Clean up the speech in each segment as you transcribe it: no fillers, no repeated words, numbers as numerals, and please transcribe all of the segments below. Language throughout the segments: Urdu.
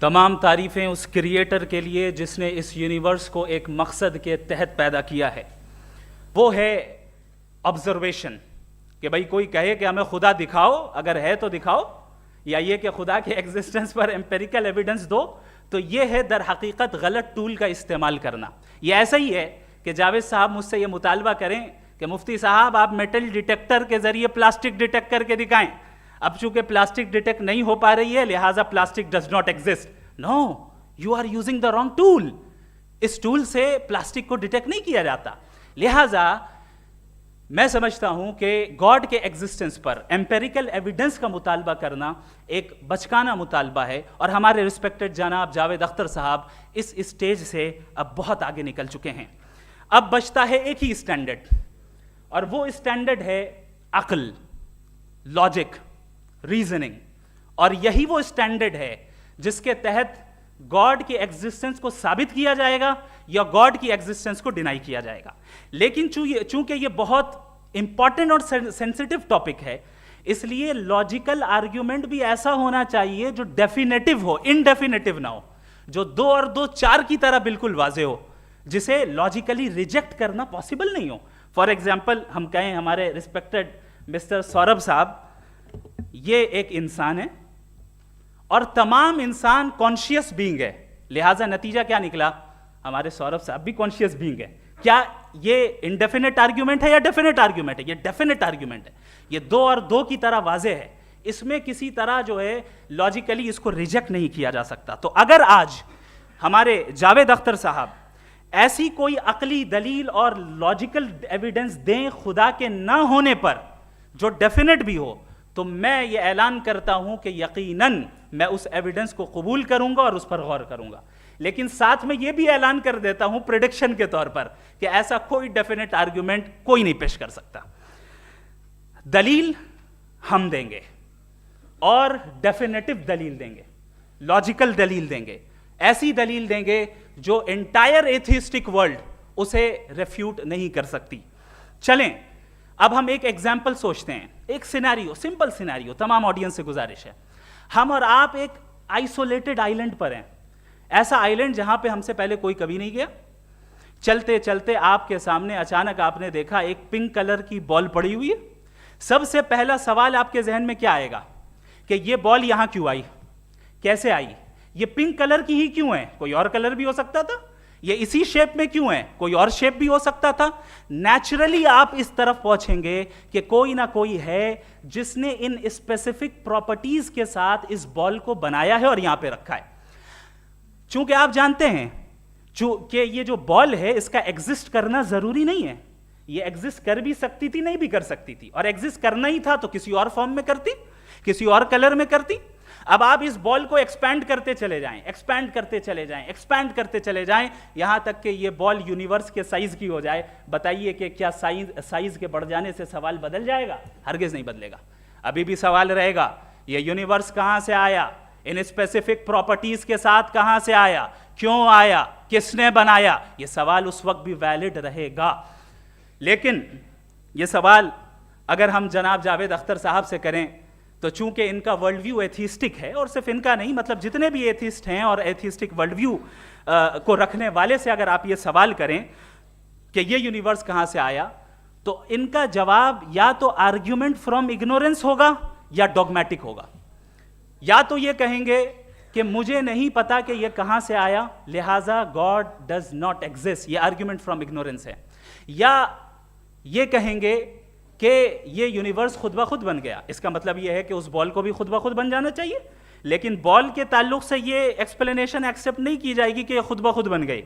تمام تعریفیں اس کریٹر کے لیے جس نے اس یونیورس کو ایک مقصد کے تحت پیدا کیا ہے. وہ ہے آبزرویشن، کہ بھئی کوئی کہے کہ ہمیں خدا دکھاؤ، اگر ہے تو دکھاؤ، یا یہ کہ خدا کے ایگزسٹنس پر امپیریکل ایویڈنس دو. تو یہ ہے در حقیقت غلط ٹول کا استعمال کرنا. یہ ایسا ہی ہے کہ جاوید صاحب مجھ سے یہ مطالبہ کریں کہ مفتی صاحب آپ میٹل ڈیٹیکٹر کے ذریعے پلاسٹک ڈیٹیکٹ کر کے دکھائیں. اب چونکہ پلاسٹک ڈیٹیکٹ نہیں ہو پا رہی ہے لہٰذا plastic does not exist. No, you are using the wrong tool. اس ٹول سے پلاسٹک کو ڈیٹیکٹ نہیں کیا جاتا. لہٰذا میں سمجھتا ہوں کہ گاڈ کے ایگزسٹنس پر ایمپیریکل ایویڈنس کا مطالبہ کرنا ایک بچکانہ مطالبہ ہے، اور ہمارے رسپیکٹڈ جناب جاوید اختر صاحب اس اسٹیج سے اب بہت آگے نکل چکے ہیں. اب بچتا ہے ایک ہی اسٹینڈرڈ، اور وہ اسٹینڈرڈ ہے عقل، لاجک، ریزننگ. اور یہی وہ اسٹینڈرڈ ہے جس کے تحت گاڈ کی ایگزسٹنس کو ثابت کیا جائے گا یا گاڈ کی ایگزسٹنس کو ڈینائی کیا جائے گا. لیکن چونکہ یہ بہت امپورٹنٹ اور سینسٹیو ٹاپک ہے، اس لیے لاجیکل آرگیومنٹ بھی ایسا ہونا چاہیے جو ڈیفینیٹو ہو، انڈیفینیٹو نہ ہو، جو 2 اور 2 4 کی طرح بالکل واضح ہو، جسے لاجیکلی ریجیکٹ کرنا پاسبل نہیں ہو. فار ایگزامپل ہم کہیں ہمارے رسپیکٹڈ مسٹر سوربھ صاحب یہ ایک انسان ہے اور تمام انسان کانشیس بینگ ہے، لہٰذا نتیجہ کیا نکلا؟ ہمارے سوربھ صاحب بھی کانشیس بینگ ہے. کیا یہ انڈیفینٹ آرگیومنٹ ہے یا ڈیفینٹ آرگیومنٹ ہے؟ یہ ڈیفینٹ آرگیومنٹ ہے. یہ 2 اور 2 کی طرح واضح ہے، اس میں کسی طرح جو ہے لاجیکلی اس کو ریجیکٹ نہیں کیا جا سکتا. تو اگر آج ہمارے جاوید اختر صاحب ایسی کوئی عقلی دلیل اور لاجیکل ایویڈنس دیں خدا کے نہ ہونے پر جو ڈیفینٹ بھی ہو، تو میں یہ اعلان کرتا ہوں کہ یقیناً میں اس ایویڈنس کو قبول کروں گا اور اس پر غور کروں گا. لیکن ساتھ میں یہ بھی اعلان کر دیتا ہوں پریڈکشن کے طور پر کہ ایسا کوئی ڈیفینٹ آرگیومنٹ کوئی نہیں پیش کر سکتا. دلیل ہم دیں گے اور ڈیفینیٹو دلیل دیں گے، لاجیکل دلیل دیں گے، ایسی دلیل دیں گے جو انٹائر ایتھیسٹک ورلڈ اسے ریفیوٹ نہیں کر سکتی. چلیں اب ہم ایک ایگزامپل سوچتے ہیں، ایک سینیریو، سمپل سینیریو. تمام آڈینس سے گزارش ہے، ہم اور آپ ایک آئسولیٹڈ آئیلینڈ پر ہیں، ایسا آئیلینڈ جہاں پہ ہم سے پہلے کوئی کبھی نہیں گیا. چلتے چلتے آپ کے سامنے اچانک آپ نے دیکھا ایک پنک کلر کی بال پڑی ہوئی ہے. سب سے پہلا سوال آپ کے ذہن میں کیا آئے گا کہ یہ بال یہاں کیوں آئی، کیسے آئی؟ یہ پنک کلر کی ہی کیوں ہے؟ کوئی اور کلر بھی ہو سکتا تھا. یہ اسی شیپ میں کیوں ہے؟ کوئی اور شیپ بھی ہو سکتا تھا. نیچرلی آپ اس طرف پہنچیں گے کہ کوئی نہ کوئی ہے جس نے ان اسپیسیفک پراپرٹیز کے ساتھ اس بال کو بنایا ہے اور یہاں پہ رکھا ہے. چونکہ آپ جانتے ہیں کہ یہ جو بال ہے اس کا ایگزسٹ کرنا ضروری نہیں ہے. یہ ایگزسٹ کر بھی سکتی تھی، نہیں بھی کر سکتی تھی، اور ایگزسٹ کرنا ہی تھا تو کسی اور فارم میں کرتی، کسی اور کلر میں کرتی. اب آپ اس بال کو ایکسپینڈ کرتے چلے جائیں، ایکسپینڈ کرتے چلے جائیں، ایکسپینڈ کرتے چلے جائیں، یہاں تک کہ یہ بال یونیورس کے سائز کی ہو جائے. بتائیے کہ کیا سائز کے بڑھ جانے سے سوال بدل جائے گا؟ ہرگز نہیں بدلے گا. ابھی بھی سوال رہے گا یہ یونیورس کہاں سے آیا، ان اسپیسیفک پراپرٹیز کے ساتھ کہاں سے آیا، کیوں آیا، کس نے بنایا؟ یہ سوال اس وقت بھی ویلڈ رہے گا. لیکن یہ سوال اگر ہم جناب جاوید اختر صاحب سے کریں تو چونکہ ان کا ورلڈ ویو ایتھیسٹک ہے، اور صرف ان کا نہیں، مطلب جتنے بھی ایتھیسٹ ہیں اور ایتھیسٹک ورلڈ ویو کو رکھنے والے سے اگر آپ یہ سوال کریں کہ یہ یونیورس کہاں سے آیا، تو ان کا جواب یا تو آرگیومنٹ فرام اگنورینس ہوگا یا ڈوگمیٹک ہوگا. یا تو یہ کہیں گے کہ مجھے نہیں پتا کہ یہ کہاں سے آیا لہٰذا گاڈ ڈز ناٹ ایگزسٹ، یہ آرگیومنٹ فرام اگنورینس ہے. یا یہ کہیں گے کہ یہ یونیورس خود بخود بن گیا. اس کا مطلب یہ ہے کہ اس بال کو بھی خود بخود بن جانا چاہیے، لیکن بال کے تعلق سے یہ ایکسپلینیشن ایکسیپٹ نہیں کی جائے گی کہ یہ خود بخود بن گئی،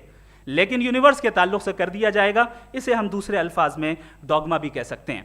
لیکن یونیورس کے تعلق سے کر دیا جائے گا. اسے ہم دوسرے الفاظ میں ڈوگما بھی کہہ سکتے ہیں.